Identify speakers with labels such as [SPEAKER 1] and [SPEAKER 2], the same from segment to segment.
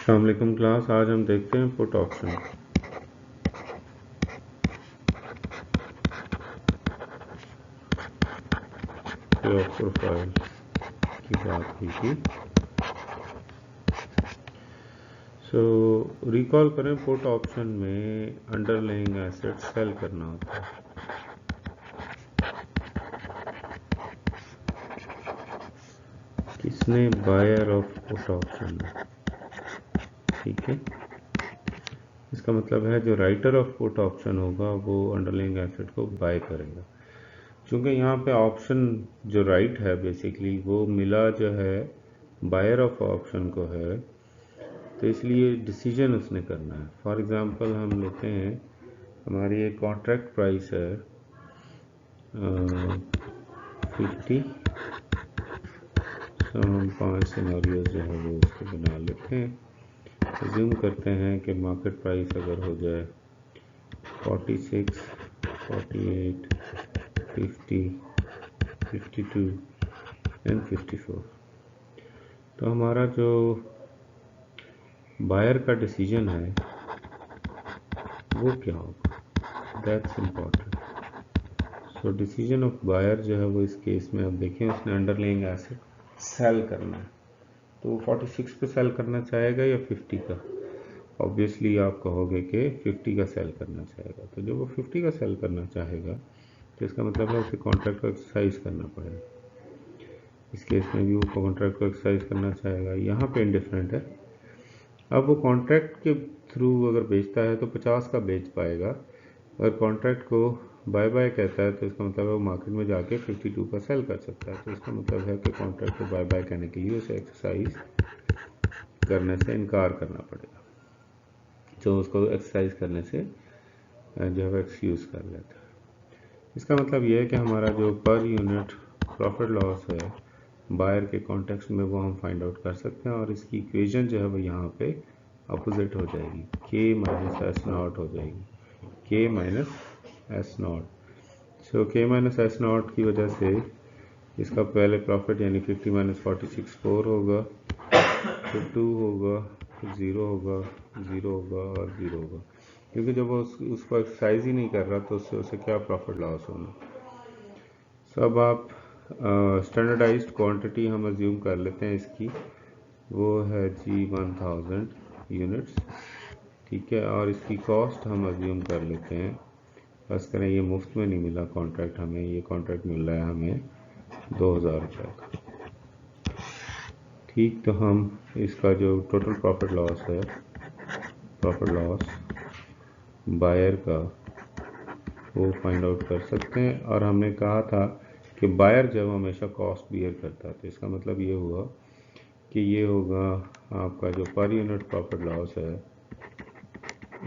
[SPEAKER 1] अस्सलाम वालेकुम क्लास। आज हम देखते हैं put option. Pay off profile की बात हुई थी। सो रिकॉल करें, पुट ऑप्शन में अंडरलाइंग एसेट सेल करना होता है। किसने? Buyer of put option. ठीक है, इसका मतलब है जो राइटर ऑफ पुट ऑप्शन होगा वो अंडरलाइंग एसेट को बाय करेगा। क्योंकि यहाँ पे ऑप्शन जो राइट है बेसिकली वो मिला जो है बायर ऑफ ऑप्शन को है, तो इसलिए डिसीजन उसने करना है। फॉर एग्जांपल हम लेते हैं हमारी एक कॉन्ट्रैक्ट प्राइस है 50। तो हम 5 सिनेरियोज जो है वो उसके बना लेते हैं। अज्यूम करते हैं कि मार्केट प्राइस अगर हो जाए 46, 48, 50, 52 एंड 54, तो हमारा जो बायर का डिसीजन है वो क्या होगा? That's important. So decision of buyer जो है वो इस केस में, अब देखें उसने अंडरलाइंग एसेट सेल करना है, तो 46 पे सेल करना चाहेगा या 50 का? ऑब्वियसली आप कहोगे कि 50 का सेल करना चाहेगा। तो जब वो 50 का सेल करना चाहेगा तो इसका मतलब है उसे कॉन्ट्रैक्ट को एक्सरसाइज करना पड़ेगा। इस केस में भी वो कॉन्ट्रैक्ट को एक्सरसाइज करना चाहेगा। यहाँ पे इंडिफरेंट है। अब वो कॉन्ट्रैक्ट के थ्रू अगर बेचता है तो 50 का बेच पाएगा। अगर कॉन्ट्रैक्ट को बाय बाय कहता है तो इसका मतलब है वो मार्केट में जाके 52 का सेल कर सकता है। तो इसका मतलब है कि कॉन्ट्रैक्ट को बाय बाय कहने के लिए उसे एक्सरसाइज करने से इनकार करना पड़ेगा, जो उसको एक्सरसाइज करने से जो है एक्सक्यूज कर लेता है। इसका मतलब यह है कि हमारा जो पर यूनिट प्रॉफिट लॉस है बायर के कॉन्टेक्स्ट में वो हम फाइंड आउट कर सकते हैं, और इसकी इक्वेशन जो है वो यहाँ पे अपोजिट हो जाएगी, के माइनस एस नॉट हो जाएगी, के माइनस एस नॉट। सो के माइनस एस नॉट की वजह से इसका पहले प्रॉफिट यानी 50 माइनस 46 4 होगा, फिर 2 होगा, फिर 0 होगा, 0 होगा और 0 होगा, क्योंकि जब वो उसको एक्सरसाइज ही नहीं कर रहा तो उससे उसे क्या प्रॉफिट लॉस होना। सो अब आप स्टैंडर्डाइज्ड क्वांटिटी हम अज्यूम कर लेते हैं इसकी, वो है जी 1000 यूनिट्स। ठीक है, और इसकी कॉस्ट हम अज्यूम कर लेते हैं, बस करें ये मुफ्त में नहीं मिला कॉन्ट्रैक्ट हमें, ये कॉन्ट्रैक्ट मिल रहा है हमें 2000 रुपये का। ठीक, तो हम इसका जो टोटल प्रॉफिट लॉस है, प्रॉफिट लॉस बायर का, वो फाइंड आउट कर सकते हैं। और हमने कहा था कि बायर जब हमेशा कॉस्ट बियर करता है, तो इसका मतलब ये हुआ कि ये होगा आपका जो पर यूनिट प्रॉफिट लॉस है,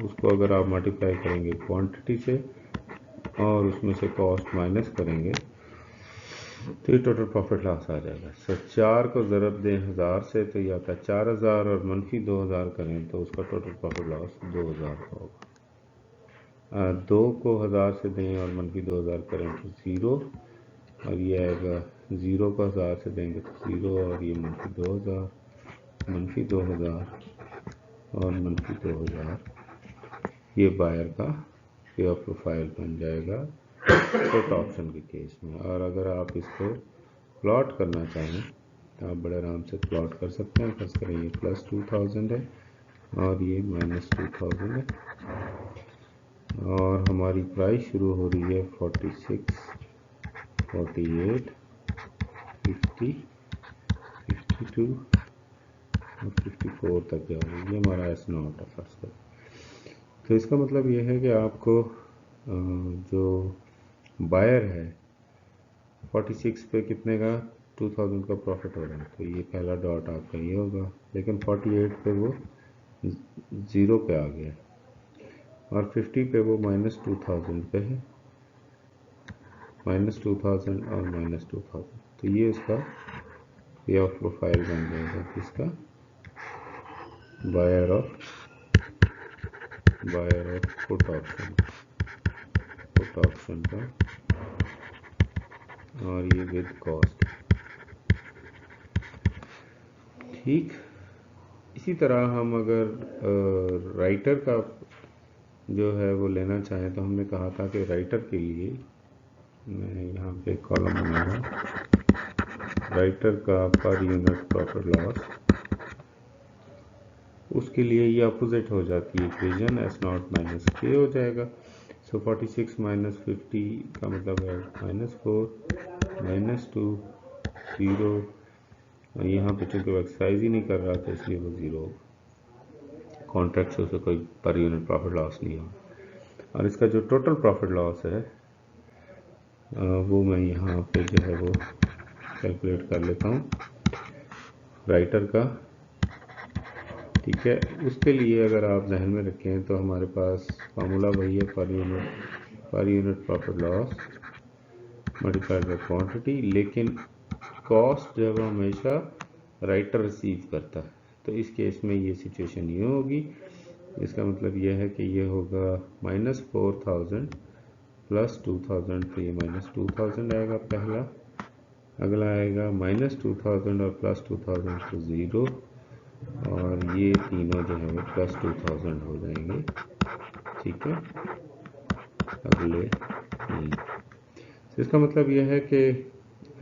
[SPEAKER 1] उसको अगर आप मल्टीप्लाई करेंगे क्वांटिटी से और उसमें से कॉस्ट माइनस करेंगे तो ये टोटल प्रॉफिट लॉस आ जाएगा। सो 4 को ज़रब दें 1000 से तो ये आता है 4000, और मनफी 2000 करें तो उसका टोटल प्रॉफिट लॉस 2000 का होगा। 2 को 1000 से दें और मनफी 2000 करें तो 0, और ये आएगा 0 को 1000 से देंगे तो 0, और ये मनफी 2000, मनफी 2000 और मनफी 2000। ये बायर का पे ऑफ प्रोफाइल बन जाएगा पुट ऑप्शन के केस में। और अगर आप इसको प्लॉट करना चाहें तो आप बड़े आराम से प्लॉट कर सकते हैं। फर्स्ट करें ये प्लस 2000 है और ये माइनस 2000 है, और हमारी प्राइस शुरू हो रही है 46, 48, 50, 52 और 54 तक जा रही है। ये हमारा एस नॉट है फर्स्ट का। तो इसका मतलब ये है कि आपको जो बायर है 46 पे कितने का 2000 का प्रॉफिट हो रहा है, तो ये पहला डॉट आपका ये होगा। लेकिन 48 पे वो 0 पे आ गया, और 50 पे वो माइनस 2000 पे है, माइनस 2000 और माइनस 2000। तो ये उसका पे ऑफ प्रोफाइल बन जाएगा, किसका? Buyer of put option, put option का, और ये विद कॉस्ट। ठीक, इसी तरह हम अगर राइटर का जो है वो लेना चाहें तो हमने कहा था कि राइटर के लिए मैं यहाँ पे कॉलम बनाऊंगा, राइटर का पर यूनिट प्रॉफिट लॉस, उसके लिए ये अपोजिट हो जाती है इक्वेशन, एस नॉट माइनस के हो जाएगा। सो 46 माइनस 50 का मतलब है -4 -2 0, और यहाँ पे चूँकि वो एक्सरसाइज ही नहीं कर रहा था इसलिए वो 0 होगा। कॉन्ट्रैक्ट से उसे कोई पर यूनिट प्रॉफिट लॉस नहीं होगा। और इसका जो टोटल प्रॉफिट लॉस है वो मैं यहाँ पे जो है वो कैलकुलेट कर लेता हूँ राइटर का, ठीक है। उसके लिए अगर आप जहन में रखें तो हमारे पास फार्मूला वही है, per unit profit loss multiplied by quantity, लेकिन कॉस्ट जो है वो हमेशा राइटर रिसीव करता है। तो इस केस में ये सिचुएशन ये होगी, इसका मतलब यह है कि ये होगा -4000 प्लस 2000, तो ये -2000 आएगा पहला। अगला आएगा -2000 और प्लस 2000 तो 0, और ये तीनों जो है वो प्लस 2000 हो जाएंगे, ठीक है। अगले तो इसका मतलब यह है कि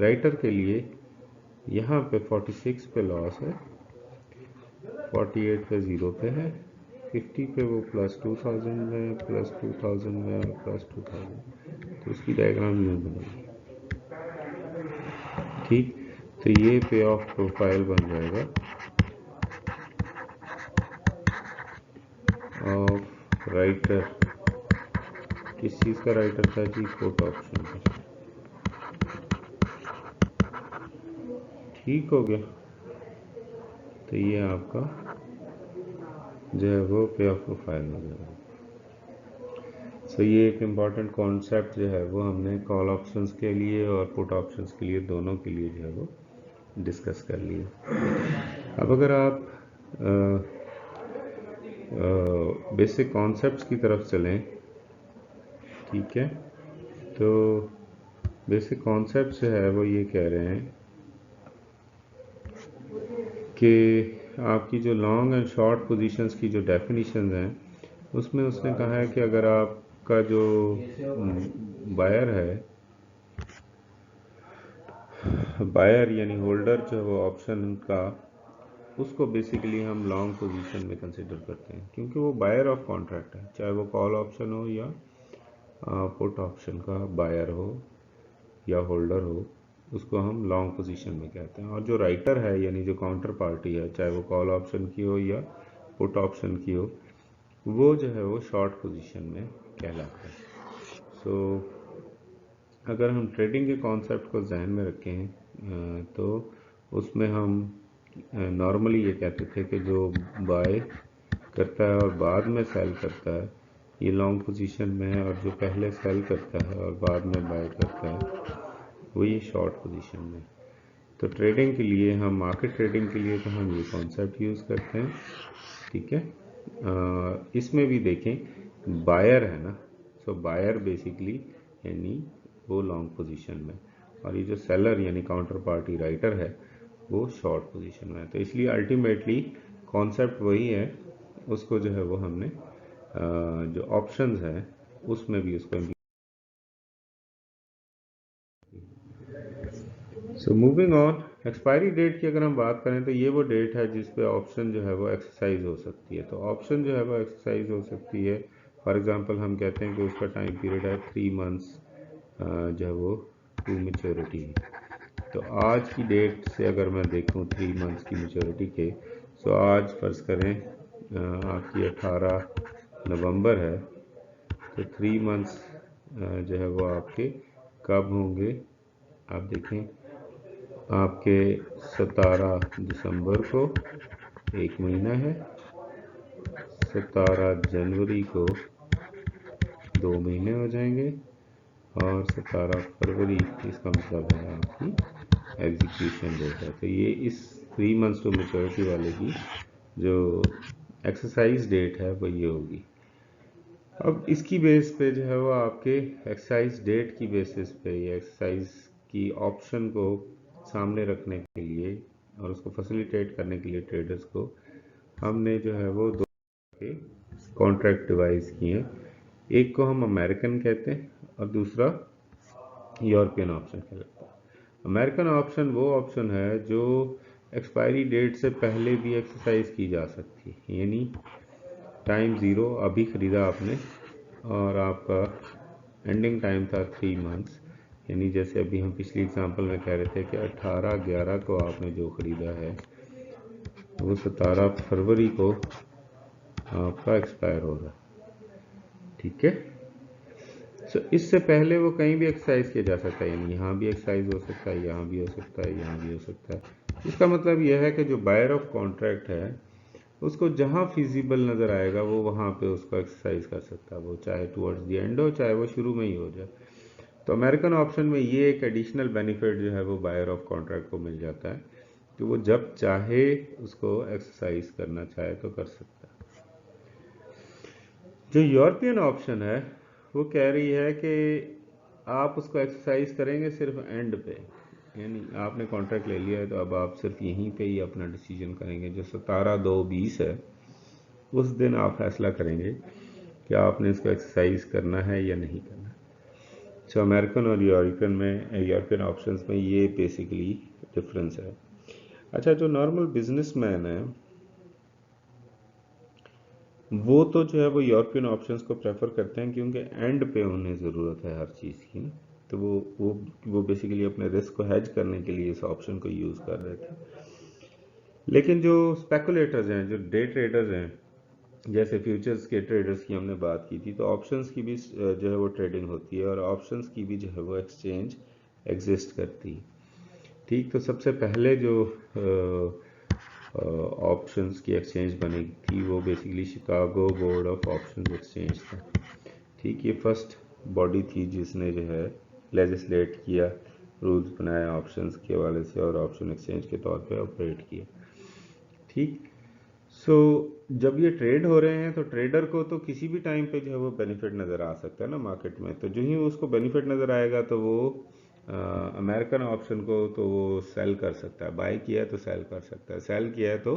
[SPEAKER 1] राइटर के लिए यहाँ पे 46 पे लॉस है, 48 पे 0 पे है, 50 पे वो प्लस 2000 में, प्लस 2000 में और प्लस 2000, तो उसकी डायग्राम यूँ बनेगी, ठीक। तो ये पे ऑफ प्रोफाइल बन जाएगा ऑफ राइटर, किस चीज़ का राइटर था जी, पुट ऑप्शन का, ठीक हो गया। तो ये आपका जो है वो पे ऑफ प्रोफाइल हो जाएगा। सो ये एक इम्पॉर्टेंट कॉन्सेप्ट जो है वो हमने कॉल ऑप्शंस के लिए और पुट ऑप्शंस के लिए, दोनों के लिए जो है वो डिस्कस कर लिया। अब अगर आप बेसिक कॉन्सेप्ट्स की तरफ चलें, ठीक है, तो बेसिक कॉन्सेप्ट जो है वो ये कह रहे हैं कि आपकी जो लॉन्ग एंड शॉर्ट पोजीशंस की जो डेफिनेशंस हैं उसमें उसने कहा है कि अगर आपका जो बायर है, बायर यानी होल्डर जो वो ऑप्शन का, उसको बेसिकली हम लॉन्ग पोजीशन में कंसिडर करते हैं, क्योंकि वो बायर ऑफ कॉन्ट्रैक्ट है, चाहे वो कॉल ऑप्शन हो या पुट ऑप्शन का बायर हो या होल्डर हो, उसको हम लॉन्ग पोजीशन में कहते हैं। और जो राइटर है यानी जो काउंटर पार्टी है, चाहे वो कॉल ऑप्शन की हो या पुट ऑप्शन की हो, वो जो है वो शॉर्ट पोजीशन में कहलाता है। सो अगर हम ट्रेडिंग के कॉन्सेप्ट को जहन में रखें तो उसमें हम नॉर्मली ये कहते थे कि जो बाय करता है और बाद में सेल करता है ये लॉन्ग पोजीशन में है, और जो पहले सेल करता है और बाद में बाय करता है वो ये शॉर्ट पोजीशन में। तो ट्रेडिंग के लिए हम, मार्केट ट्रेडिंग के लिए तो हम ये कॉन्सेप्ट यूज़ करते हैं, ठीक है। इसमें भी देखें बायर है ना, सो बायर बेसिकली यानी वो लॉन्ग पोजीशन में, और ये जो सेलर यानी काउंटर पार्टी राइटर है वो शॉर्ट पोजीशन में है। तो इसलिए अल्टीमेटली कॉन्सेप्ट वही है, उसको जो है वो हमने जो ऑप्शंस हैं उसमें भी उसको। So moving on, expiry date की अगर हम बात करें तो ये वो डेट है जिस पे ऑप्शन जो है वो एक्सरसाइज हो सकती है। तो ऑप्शन जो है वो एक्सरसाइज हो सकती है, फॉर एग्जांपल हम कहते हैं कि उसका टाइम पीरियड है 3 मंथ्स जो है वो टू मैच्योरिटी। तो आज की डेट से अगर मैं देखूं 3 मंथ्स की मैच्योरिटी के, सो आज फर्ज करें आपकी 18 नवंबर है, तो 3 मंथ्स जो है वो आपके कब होंगे, आप देखें आपके 17 दिसंबर को एक महीना है, 17 जनवरी को 2 महीने हो जाएंगे, और 17 फरवरी इसका मतलब है आपकी एग्जीक्यूशन डेट है। तो ये इस 3 मंथ्स टू मैच्योरिटी वाले की जो एक्सरसाइज डेट है वो ये होगी। अब इसकी बेस पे जो है वो आपके एक्सरसाइज डेट की बेसिस पे ये एक्सरसाइज की ऑप्शन को सामने रखने के लिए और उसको फैसिलिटेट करने के लिए ट्रेडर्स को हमने जो है वो दो के कॉन्ट्रैक्ट डिवाइस किए हैं। एक को हम अमेरिकन कहते हैं और दूसरा यूरोपियन ऑप्शन कहलाता है। अमेरिकन ऑप्शन वो ऑप्शन है जो एक्सपायरी डेट से पहले भी एक्सरसाइज की जा सकती है, यानी टाइम ज़ीरो अभी ख़रीदा आपने और आपका एंडिंग टाइम था 3 मंथ्स, यानी जैसे अभी हम पिछली एग्जांपल में कह रहे थे कि 18/11 को आपने जो ख़रीदा है वो 17 फरवरी को आपका एक्सपायर हो रहा है। ठीक है, सो इससे पहले वो कहीं भी एक्सरसाइज किया जा सकता है, यानी यहाँ भी एक्सरसाइज हो सकता है, यहाँ भी हो सकता है, यहाँ भी हो सकता है। इसका मतलब यह है कि जो बायर ऑफ कॉन्ट्रैक्ट है उसको जहाँ फिजिबल नज़र आएगा वो वहाँ पे उसको एक्सरसाइज कर सकता है, वो चाहे टुवर्ड्स द एंड हो चाहे वो शुरू में ही हो जाए। तो अमेरिकन ऑप्शन में ये एक एडिशनल बेनिफिट जो है वो बायर ऑफ कॉन्ट्रैक्ट को मिल जाता है कि वो जब चाहे उसको एक्सरसाइज करना चाहे तो कर सकता है। जो यूरोपियन ऑप्शन है वो कह रही है कि आप उसको एक्सरसाइज करेंगे सिर्फ एंड पे, यानी आपने कॉन्ट्रैक्ट ले लिया है तो अब आप सिर्फ यहीं पे ही अपना डिसीजन करेंगे। जो 17/2/20 है उस दिन आप फैसला करेंगे कि आपने इसको एक्सरसाइज करना है या नहीं करना। सो अमेरिकन और यूरोपियन ऑप्शंस में ये बेसिकली डिफरेंस है। अच्छा, जो नॉर्मल बिजनेसमैन है वो तो जो है वो यूरोपियन ऑप्शंस को प्रेफर करते हैं क्योंकि एंड पे उन्हें ज़रूरत है हर चीज़ की ना, तो वो बेसिकली अपने रिस्क को हेज करने के लिए इस ऑप्शन को यूज़ कर रहे थे। लेकिन जो स्पेकुलेटर्स हैं, जो डे ट्रेडर्स हैं, जैसे फ्यूचर्स के ट्रेडर्स की हमने बात की थी, तो ऑप्शंस की भी जो है वो ट्रेडिंग होती है और ऑप्शंस की भी जो है वो एक्सचेंज एग्जिस्ट करती है। ठीक, तो सबसे पहले जो ऑप्शंस की एक्सचेंज बनी थी वो basically Chicago board of options exchange था। ठीक, ये फर्स्ट बॉडी थी जिसने जो है लेजिस्लेट किया, रूल्स बनाया ऑप्शंस के हवाले से और ऑप्शन एक्सचेंज के तौर पे ऑपरेट किया। ठीक, सो जब ये ट्रेड हो रहे हैं तो ट्रेडर को तो किसी भी टाइम पे जो है वो बेनिफिट नज़र आ सकता है ना मार्केट में, तो जो ही उसको बेनिफिट नज़र आएगा तो वो अमेरिकन ऑप्शन को तो वो सेल कर सकता है, बाय किया है तो सेल कर सकता है, सेल किया है तो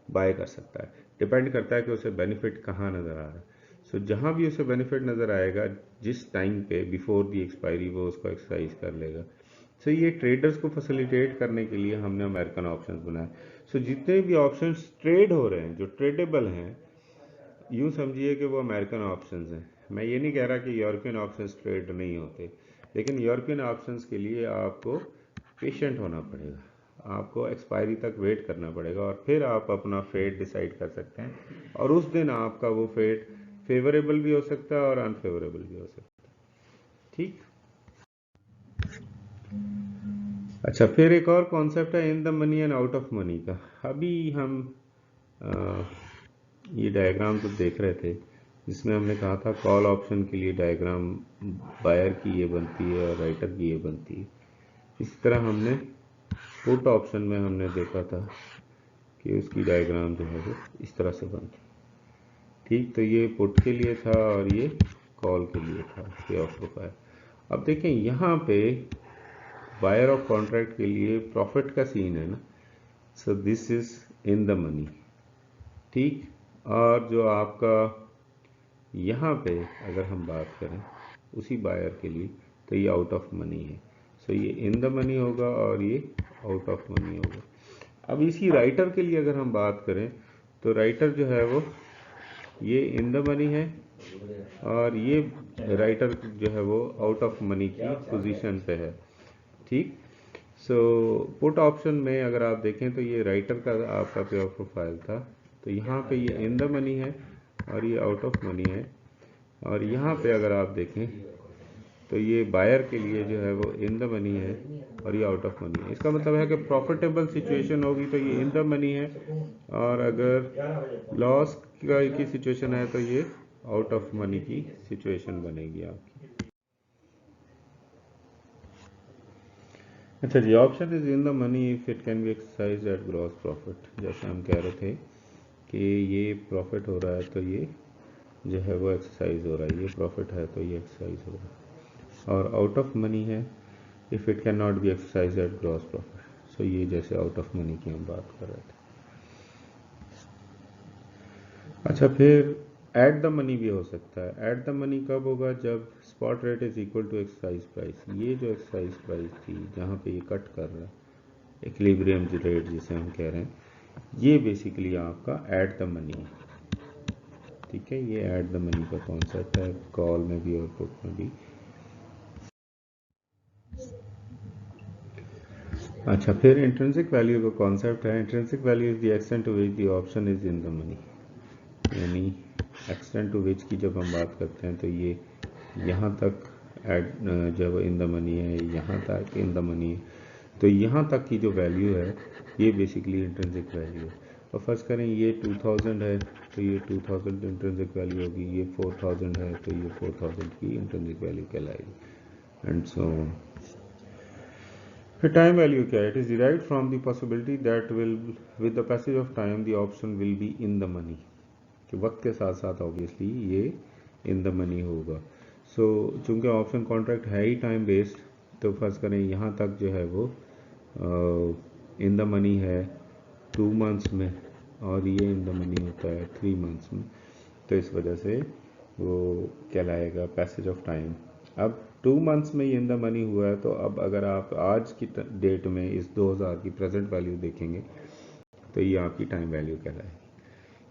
[SPEAKER 1] बाय कर सकता है। डिपेंड करता है कि उसे बेनिफिट कहाँ नज़र आ रहा है। सो जहाँ भी उसे बेनिफिट नज़र आएगा जिस टाइम पे बिफोर दी एक्सपायरी वो उसको एक्सरसाइज कर लेगा। सो ये ट्रेडर्स को फैसिलिटेट करने के लिए हमने अमेरिकन ऑप्शंस बनाए। सो जितने भी ऑप्शंस ट्रेड हो रहे हैं जो ट्रेडेबल हैं, यूँ समझिए कि वो अमेरिकन ऑप्शंस हैं। मैं ये नहीं कह रहा कि यूरोपियन ऑप्शंस ट्रेड नहीं होते, लेकिन यूरोपियन ऑप्शंस के लिए आपको पेशेंट होना पड़ेगा, आपको एक्सपायरी तक वेट करना पड़ेगा और फिर आप अपना फेट डिसाइड कर सकते हैं और उस दिन आपका वो फेट फेवरेबल भी हो सकता है और अनफेवरेबल भी हो सकता है। ठीक, अच्छा, फिर एक और कॉन्सेप्ट है इन the money and out of money का। अभी हम ये डायग्राम तो देख रहे थे जिसमें हमने कहा था कॉल ऑप्शन के लिए डायग्राम बायर की ये बनती है और राइटर की ये बनती है। इसी तरह हमने पुट ऑप्शन में हमने देखा था कि उसकी डायग्राम जो है वो इस तरह से बनती। ठीक, तो ये पुट के लिए था और ये कॉल के लिए था, पे ऑफ प्रोफाइल। अब देखें यहाँ पे बायर ऑफ कॉन्ट्रैक्ट के लिए प्रॉफिट का सीन है ना, so this is in the money. ठीक, और जो आपका यहाँ पे अगर हम बात करें उसी बायर के लिए तो ये आउट ऑफ मनी है। सो ये इन द मनी होगा और ये आउट ऑफ मनी होगा। अब इसी राइटर के लिए अगर हम बात करें तो राइटर जो है वो ये इन द मनी है और ये राइटर जो है वो आउट ऑफ मनी की पोजीशन पे है। ठीक, सो पुट ऑप्शन में अगर आप देखें तो ये राइटर का आपका पे ऑफ प्रोफाइल था, तो यहाँ पे ये इन द मनी है और ये आउट ऑफ मनी है, और यहाँ पे अगर आप देखें तो ये बायर के लिए जो है वो इन द मनी है और ये आउट ऑफ मनी है। इसका मतलब है कि प्रॉफिटेबल सिचुएशन होगी तो ये इन द मनी है और अगर लॉस की सिचुएशन है तो ये आउट ऑफ मनी की सिचुएशन बनेगी आपकी। अच्छा जी, option is in the money if it can be exercise at gross profit. जैसे हम कह रहे थे कि ये प्रॉफिट हो रहा है तो ये जो है वो एक्सरसाइज हो रहा है, ये प्रॉफिट है तो ये एक्सरसाइज हो रहा है, और आउट ऑफ मनी है if it can not be exercise at gross profit. So ये जैसे आउट ऑफ मनी की हम बात कर रहे थे। अच्छा, फिर ऐट द मनी भी हो सकता है। ऐट द मनी कब होगा? जब spot rate is equal to exercise price. ये जो एक्सरसाइज प्राइस थी जहाँ पे ये कट कर रहा है, इक्विलिब्रियम रेट जिसे हम कह रहे हैं, ये बेसिकली आपका ऐट द मनी है। ठीक है, ये ऐट द मनी का कॉन्सेप्ट है, कॉल में भी और पुट में भी। अच्छा, फिर इंट्रिंसिक वैल्यू का कॉन्सेप्ट है। Intrinsic value is the extent to which the option is in the money. यानी एक्सटेंट टू विच की जब हम बात करते हैं तो ये यहाँ तक एड जब इन द मनी है, यहाँ तक इन द मनी है, तो यहाँ तक की जो वैल्यू है ये बेसिकली इंट्रिंसिक वैल्यू है। और फर्स्ट करें ये 2000 है तो ये 2000 इंट्रिंसिक वैल्यू होगी, ये 4000 है तो ये 4000 की इंट्रिंसिक वैल्यू कहलाएगी, एंड सो टाइम वैल्यू क्या है? It is derived from the possibility that will with the passage of time the option will be in the money. कि वक्त के साथ साथ ऑब्वियसली ये इन द मनी होगा। सो चूंकि ऑप्शन कॉन्ट्रैक्ट है ही टाइम बेस्ड, तो फर्ज करें यहाँ तक जो है वो इन द मनी है 2 मंथ्स में, और ये इन द मनी होता है 3 मंथ्स में, तो इस वजह से वो कहलाएगा पैसेज ऑफ टाइम। अब 2 मंथ्स में ये इन द मनी हुआ है, तो अब अगर आप आज की डेट में इस 2000 की प्रेजेंट वैल्यू देखेंगे तो ये आपकी टाइम वैल्यू कहलाएगी।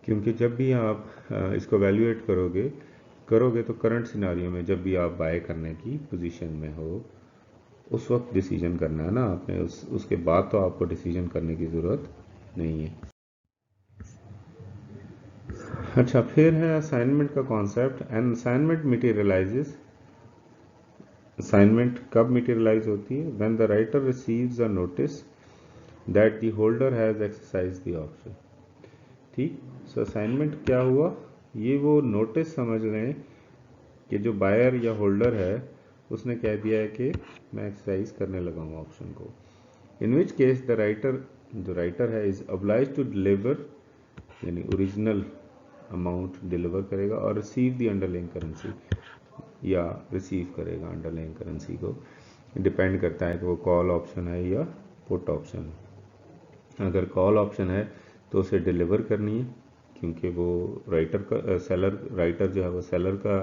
[SPEAKER 1] क्योंकि जब भी आप इसको वैल्यूएट करोगे तो करंट सिनारियो में जब भी आप बाय करने की पोजीशन में हो उस वक्त डिसीजन करना है ना आपने, उसके बाद तो आपको डिसीजन करने की ज़रूरत नहीं है। अच्छा, फिर है असाइनमेंट का concept. An assignment materialises. Assignment कब मटेरियलाइज होती है? When the writer receives a notice that the holder has exercise the option. ठीक, सो असाइनमेंट क्या हुआ? ये वो नोटिस समझ लें कि जो बायर या होल्डर है उसने कह दिया है कि मैं एक्सरसाइज करने लगा हूँ ऑप्शन को। इन विच केस द राइटर, जो राइटर है, इज ऑब्लाइज टू डिलीवर, यानी ओरिजिनल अमाउंट डिलीवर करेगा और रिसीव द अंडरलाइंग करेंसी, या रिसीव करेगा अंडरलाइंग करेंसी को। डिपेंड करता है कि वो कॉल ऑप्शन है या पुट ऑप्शन है। अगर कॉल ऑप्शन है तो उसे डिलीवर करनी है, क्योंकि वो राइटर का सेलर, राइटर जो है वो सेलर का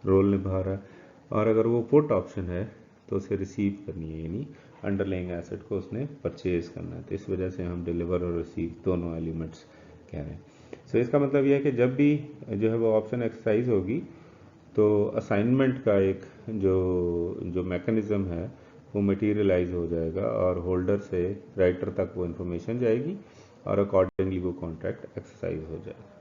[SPEAKER 1] रोल निभा रहा है। और अगर वो पुट ऑप्शन है तो उसे रिसीव करनी है, यानी अंडरलाइंग एसेट को उसने परचेज करना है। तो इस वजह से हम डिलीवर और रिसीव दोनों एलिमेंट्स कह रहे हैं। सो इसका मतलब यह है कि जब भी जो है वो ऑप्शन एक्सरसाइज होगी तो असाइनमेंट का एक जो जो मैकेनिज्म है वो मटेरियलाइज हो जाएगा और होल्डर से राइटर तक वो इन्फॉर्मेशन जाएगी और अकॉर्डिंगली वो कॉन्ट्रैक्ट एक्सरसाइज हो जाएगा।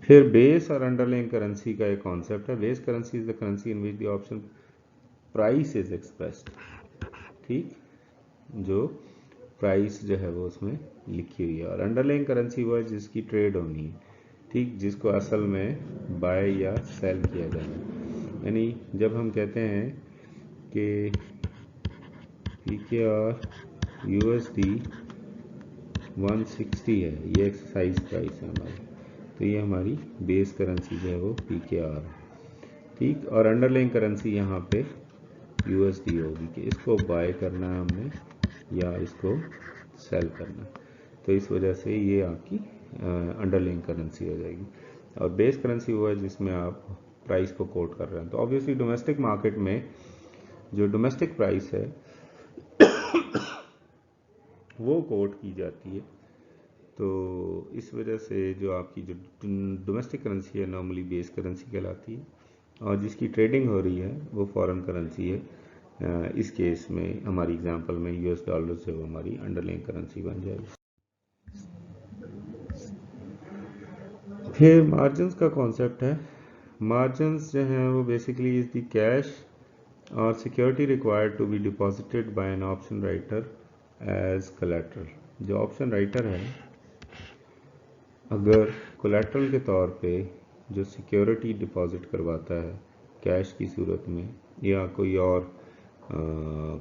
[SPEAKER 1] फिर बेस और अंडरलाइंग करेंसी का एक कॉन्सेप्ट है। Base currency is the currency in which the option price is expressed. ठीक, जो प्राइस जो है वो उसमें लिखी हुई है। और अंडरलाइंग करेंसी वो है जिसकी ट्रेड होनी है, ठीक, जिसको असल में बाय या सेल किया जाना है। यानी जब हम कहते हैं कि PKR USD 160 है, ये एक्सरसाइज प्राइस है हमारी, तो ये हमारी बेस करेंसी जो है वो PKR है। ठीक, और अंडरलाइंग करेंसी यहाँ पे USD होगी कि इसको बाय करना है हमने या इसको सेल करना है। तो इस वजह से ये आपकी अंडरलाइंग करेंसी हो जाएगी। और बेस करेंसी वो है जिसमें आप प्राइस को कोट कर रहे हैं। तो ऑब्वियसली डोमेस्टिक मार्केट में जो डोमेस्टिक प्राइस है वो कोट की जाती है। तो इस वजह से जो आपकी जो डोमेस्टिक करेंसी है नॉर्मली बेस करेंसी कहलाती है, और जिसकी ट्रेडिंग हो रही है वो फॉरेन करेंसी है। इस केस में हमारी एग्जांपल में US डॉलर से वो हमारी अंडरलाइंग करेंसी बन जाएगी। फिर मार्जिन्स का कॉन्सेप्ट है। मार्जिन्स जो हैं वो बेसिकली इज द कैश और security required to be deposited by an option writer as collateral. जो ऑप्शन राइटर है अगर कोलैटरल के तौर पे जो सिक्योरिटी डिपॉजिट करवाता है कैश की सूरत में, या कोई और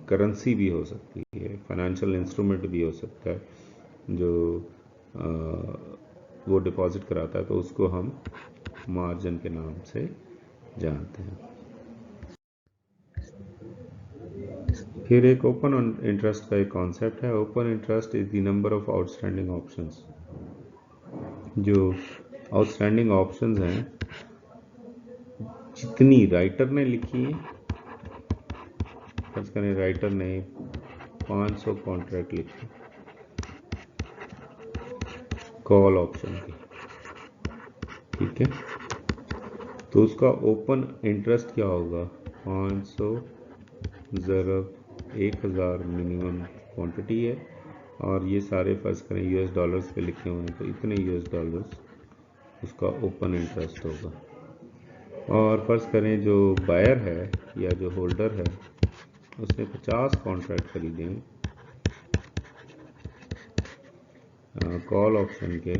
[SPEAKER 1] करेंसी भी हो सकती है, फाइनेंशियल इंस्ट्रूमेंट भी हो सकता है, जो वो डिपॉजिट कराता है, तो उसको हम मार्जिन के नाम से जानते हैं। फिर एक ओपन इंटरेस्ट का एक कॉन्सेप्ट है। Open interest is the number of outstanding options. जो आउटस्टैंडिंग ऑप्शंस हैं जितनी राइटर ने लिखी है, फर्ज करें राइटर ने 500 कॉन्ट्रैक्ट लिखे कॉल ऑप्शन की, ठीक है, तो उसका ओपन इंटरेस्ट क्या होगा, 500 ज़रब 1000 मिनिमम क्वांटिटी है और ये सारे फर्ज करें यूएस डॉलर्स पे लिखे हुए हैं, तो इतने यूएस डॉलर्स उसका ओपन इंटरेस्ट होगा। और फर्ज करें जो बायर है या जो होल्डर है उसने 50 कॉन्ट्रैक्ट खरीदे हैं कॉल ऑप्शन के,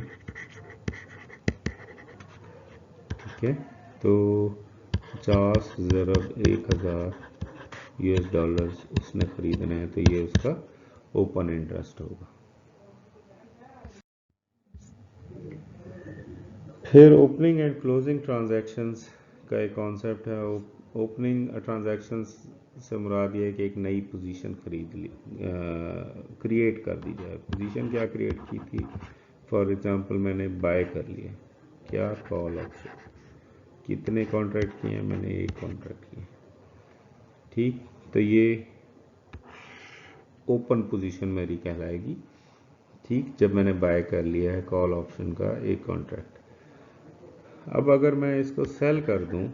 [SPEAKER 1] ठीक है, तो 50 ज़रब 1000 यूएस डॉलर्स उसने खरीदने हैं, तो ये उसका ओपन इंटरेस्ट होगा। फिर ओपनिंग एंड क्लोजिंग ट्रांजैक्शंस का एक कॉन्सेप्ट है। ओपनिंग ट्रांजैक्शंस से मुराद ये है कि एक नई पोजीशन खरीद ली, क्रिएट कर दी जाए। पोजीशन क्या क्रिएट की थी, फॉर एग्जांपल मैंने बाय कर लिया, क्या, कॉल ऑप्शन, कितने कॉन्ट्रैक्ट किए हैं मैंने, एक कॉन्ट्रैक्ट किए, ठीक, तो ये ओपन पोजीशन मेरी कहलाएगी, ठीक, जब मैंने बाय कर लिया है कॉल ऑप्शन का एक कॉन्ट्रैक्ट। अब अगर मैं इसको सेल कर दूं,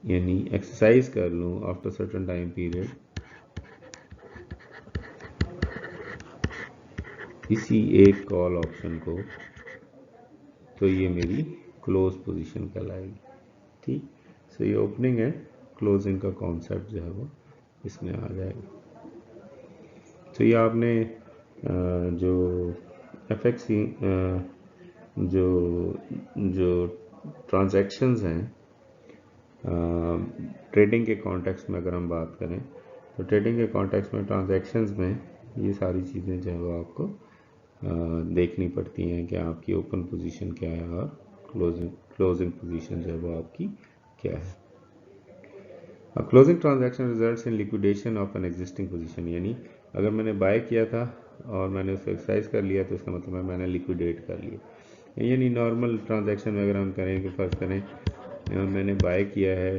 [SPEAKER 1] यानी एक्सरसाइज कर लूं आफ्टर सर्टेन टाइम पीरियड, इसी एक कॉल ऑप्शन को, तो ये मेरी क्लोज पोजीशन कहलाएगी, ठीक। सो ये ओपनिंग है, क्लोजिंग का कॉन्सेप्ट जो है वो इसमें आ जाएगा। तो ये आपने जो एफएक्स जो जो ट्रांजैक्शंस हैं ट्रेडिंग के कॉन्टेक्स्ट में अगर हम बात करें, तो ट्रेडिंग के कॉन्टेक्स्ट में ट्रांजैक्शंस में ये सारी चीज़ें जो है वो आपको देखनी पड़ती हैं कि आपकी ओपन पोजीशन क्या है और क्लोजिंग पोजीशन जो है वो आपकी क्या है। अब closing transaction results in liquidation of an existing position, यानी अगर मैंने बाय किया था और मैंने उसको एक्सरसाइज कर लिया तो इसका मतलब है मैंने लिक्विडेट कर लिया। यानी नॉर्मल ट्रांजैक्शन में अगर हम करें कि फर्ज करें मैंने बाय किया है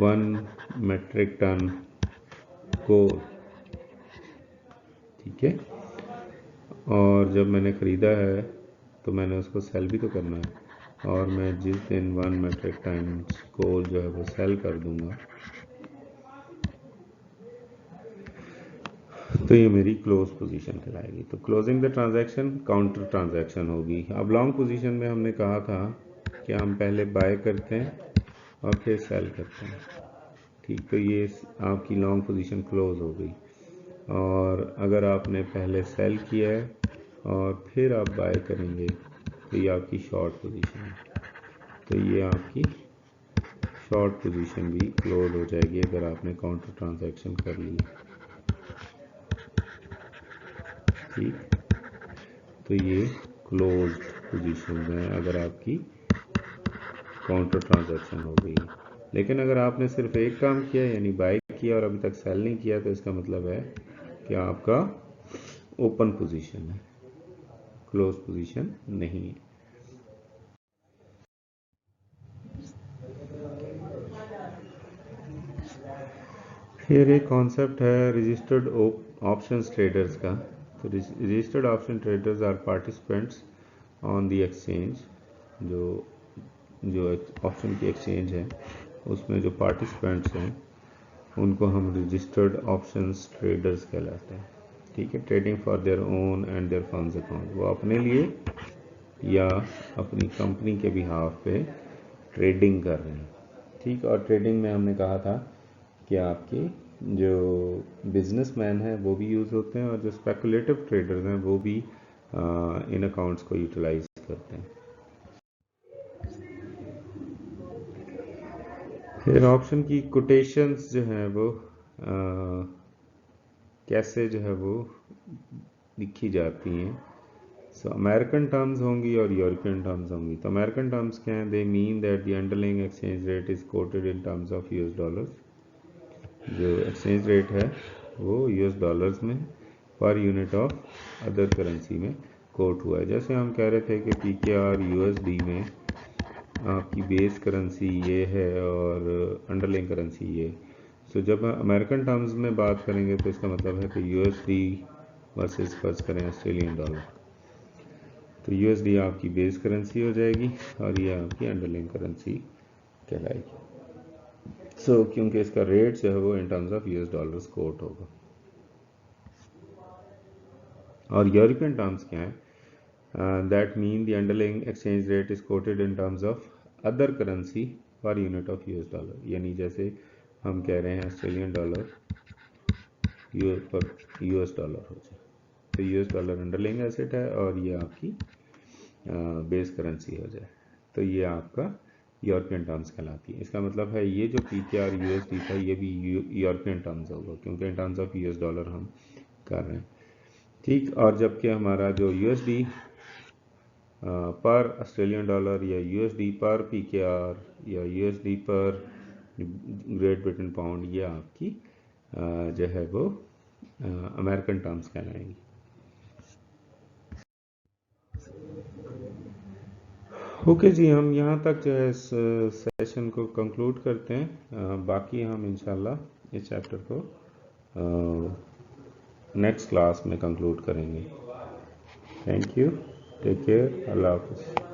[SPEAKER 1] 1 मेट्रिक टन कोल, ठीक है, और जब मैंने ख़रीदा है तो मैंने उसको सेल भी तो करना है, और मैं जिस दिन 1 मेट्रिक टन कोल जो है वो सेल कर दूंगा तो ये मेरी क्लोज पोजीशन कहलाएगी। तो closing the transaction counter transaction होगी। अब लॉन्ग पोजीशन में हमने कहा था कि हम पहले बाय करते हैं और फिर सेल करते हैं, ठीक, तो ये आपकी लॉन्ग पोजीशन क्लोज हो गई। और अगर आपने पहले सेल किया है और फिर आप बाय करेंगे तो ये आपकी शॉर्ट पोजीशन है, तो ये आपकी शॉर्ट पोजीशन भी क्लोज हो जाएगी अगर आपने काउंटर ट्रांजैक्शन कर ली, ठीक, तो ये क्लोज्ड पोजीशन है अगर आपकी काउंटर ट्रांजैक्शन हो गई। लेकिन अगर आपने सिर्फ एक काम किया यानी बाय किया और अभी तक सेल नहीं किया तो इसका मतलब है कि आपका ओपन पोजीशन है, क्लोज पोजीशन नहीं है। फिर एक कॉन्सेप्ट है रजिस्टर्ड ऑप्शंस ट्रेडर्स का। तो registered option traders are participants on the exchange, जो ऑप्शन की एक्सचेंज है उसमें जो पार्टिसिपेंट्स हैं उनको हम रजिस्टर्ड ऑप्शंस ट्रेडर्स कहलाते हैं, ठीक है। Trading for their own and their firms account, वो अपने लिए या अपनी कंपनी के बिहाफ पे ट्रेडिंग कर रहे हैं, ठीक। और ट्रेडिंग में हमने कहा था कि आपके जो बिजनेसमैन हैं वो भी यूज़ होते हैं और जो स्पेकुलेटिव ट्रेडर्स हैं वो भी इन अकाउंट्स को यूटिलाइज करते हैं। फिर ऑप्शन की कोटेशंस जो हैं वो कैसे जो है वो लिखी जाती हैं। सो अमेरिकन टर्म्स होंगी और यूरोपियन टर्म्स होंगी। तो अमेरिकन टर्म्स क्या हैं, they mean that the underlying exchange rate is quoted in terms of US dollars. जो एक्सचेंज रेट है वो यूएस डॉलर्स में, पर यूनिट ऑफ अदर करेंसी में कोट हुआ है। जैसे हम कह रहे थे कि PKR USD में आपकी बेस करेंसी ये है और अंडरलाइंग करेंसी ये। तो जब अमेरिकन टर्म्स में बात करेंगे तो इसका मतलब है कि USD वर्सेस फर्ज करें ऑस्ट्रेलियन डॉलर, तो USD आपकी बेस करेंसी हो जाएगी और ये आपकी अंडरलाइंग करेंसी कहलाएगी। सो क्योंकि इसका रेट जो है वो in terms of US dollars quote होगा। और यूरोपियन टर्म्स क्या है? That mean the underlying exchange rate is quoted in terms of other currency per unit of US dollar. यानी जैसे हम कह रहे हैं Australian dollar per US dollar हो जाए, तो US डॉलर अंडरलाइंग एसेट है और ये आपकी बेस करेंसी हो जाए, तो ये आपका यूरोपियन टर्म्स कहलाती है। इसका मतलब है ये जो PKR USD था ये भी यूरोपियन टर्म्स होगा क्योंकि इन टर्म्स ऑफ US डॉलर हम कर रहे हैं, ठीक। और जबकि हमारा जो USD पर ऑस्ट्रेलियन डॉलर या USD पर PKR या USD पर ग्रेट ब्रिटेन पाउंड, ये आपकी जो है वो अमेरिकन टर्म्स कहलाएंगी। ओके जी, हम यहाँ तक जो है इस सेशन को कंक्लूड करते हैं। बाकी हम इंशाल्लाह इस चैप्टर को नेक्स्ट क्लास में कंक्लूड करेंगे। थैंक यू, टेक केयर, अल्लाह हाफिज़।